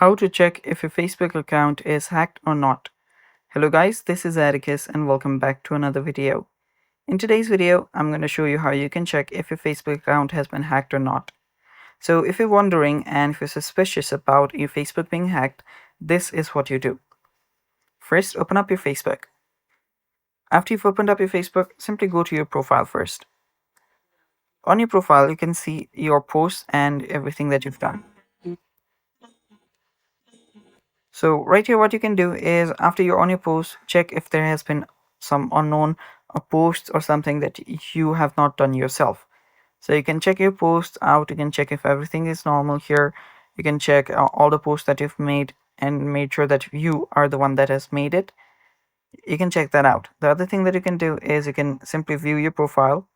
How to check if your Facebook account is hacked or not. Hello guys, this is Atticus and welcome back to another video. In today's video, I'm going to show you how you can check if your Facebook account has been hacked or not. So if you're wondering and if you're suspicious about your Facebook being hacked, this is what you do. First, open up your Facebook. After you've opened up your Facebook, simply go to your profile first. On your profile, you can see your posts and everything that you've done. So right here, what you can do is after you're on your post, check if there has been some unknown posts or something that you have not done yourself. So you can check your posts out. You can check if everything is normal here. You can check all the posts that you've made and made sure that you are the one that has made it. You can check that out. The other thing that you can do is you can simply view your profile,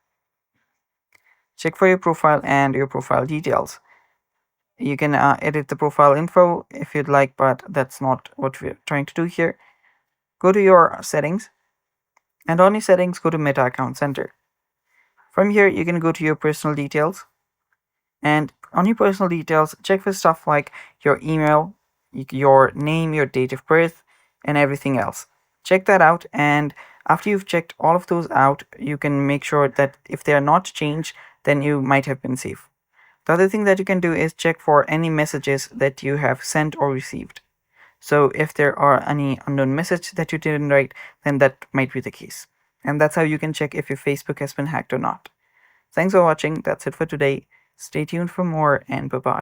check for your profile and your profile details. You can edit the profile info if you'd like, but that's not what we're trying to do here. Go to your settings, and on your settings, go to Meta Account Center. From here, you can go to your personal details, and on your personal details, check for stuff like your email, your name, your date of birth, and everything else. Check that out, and after you've checked all of those out, you can make sure that if they are not changed, then you might have been safe. The other thing that you can do is check for any messages that you have sent or received. So if there are any unknown message that you didn't write, then that might be the case. And that's how you can check if your Facebook has been hacked or not. Thanks for watching. That's it for today. Stay tuned for more and bye-bye.